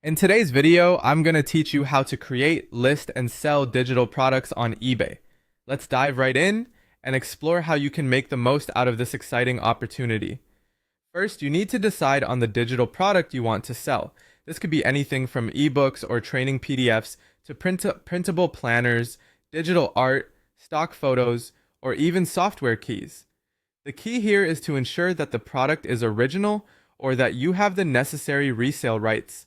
In today's video, I'm going to teach you how to create, list, and sell digital products on eBay. Let's dive right in and explore how you can make the most out of this exciting opportunity. First, you need to decide on the digital product you want to sell. This could be anything from ebooks or training PDFs to printable planners, digital art, stock photos, or even software keys. The key here is to ensure that the product is original or that you have the necessary resale rights.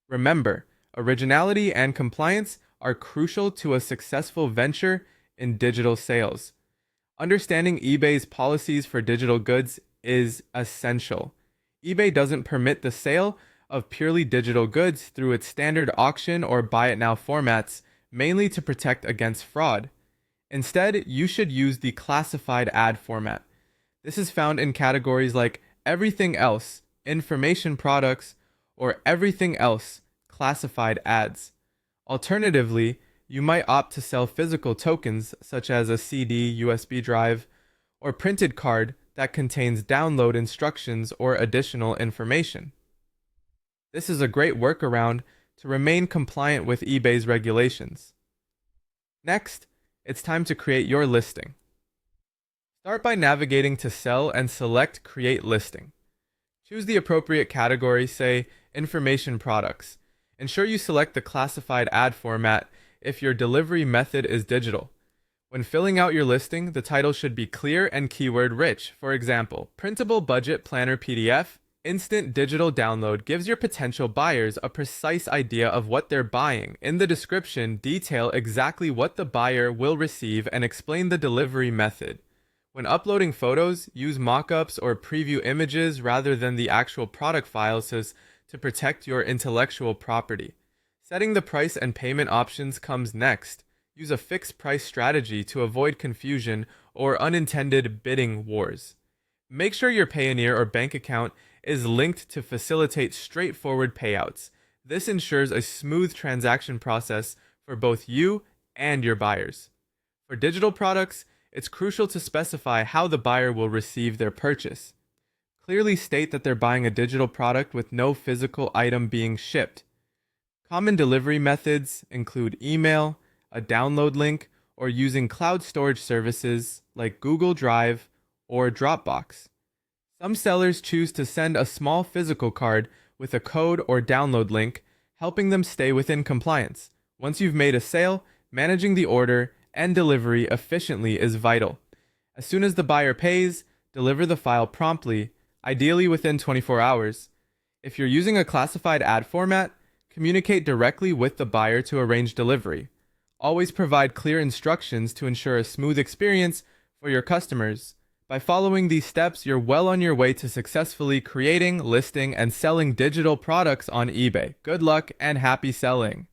Remember, originality and compliance are crucial to a successful venture in digital sales. Understanding eBay's policies for digital goods is essential. eBay doesn't permit the sale of purely digital goods through its standard auction or buy it now formats, mainly to protect against fraud. Instead, you should use the classified ad format. This is found in categories like everything else, information products, or everything else, classified ads. Alternatively, you might opt to sell physical tokens such as a CD, USB drive, or printed card that contains download instructions or additional information. This is a great workaround to remain compliant with eBay's regulations. Next, it's time to create your listing. Start by navigating to Sell and select Create Listing. Choose the appropriate category, say Information Products. Ensure you select the classified ad format if your delivery method is digital. When filling out your listing, the title should be clear and keyword rich. For example, Printable Budget Planner PDF, Instant Digital Download gives your potential buyers a precise idea of what they're buying. In the description, detail exactly what the buyer will receive and explain the delivery method. When uploading photos, use mockups or preview images rather than the actual product files to protect your intellectual property. Setting the price and payment options comes next. Use a fixed price strategy to avoid confusion or unintended bidding wars. Make sure your Payoneer or bank account is linked to facilitate straightforward payouts. This ensures a smooth transaction process for both you and your buyers. For digital products, it's crucial to specify how the buyer will receive their purchase. Clearly state that they're buying a digital product with no physical item being shipped. Common delivery methods include email, a download link, or using cloud storage services like Google Drive or Dropbox. Some sellers choose to send a small physical card with a code or download link, helping them stay within compliance. Once you've made a sale, managing the order and delivery efficiently is vital. As soon as the buyer pays, deliver the file promptly, ideally within 24 hours. If you're using a classified ad format, communicate directly with the buyer to arrange delivery. Always provide clear instructions to ensure a smooth experience for your customers. By following these steps, you're well on your way to successfully creating, listing, and selling digital products on eBay. Good luck and happy selling!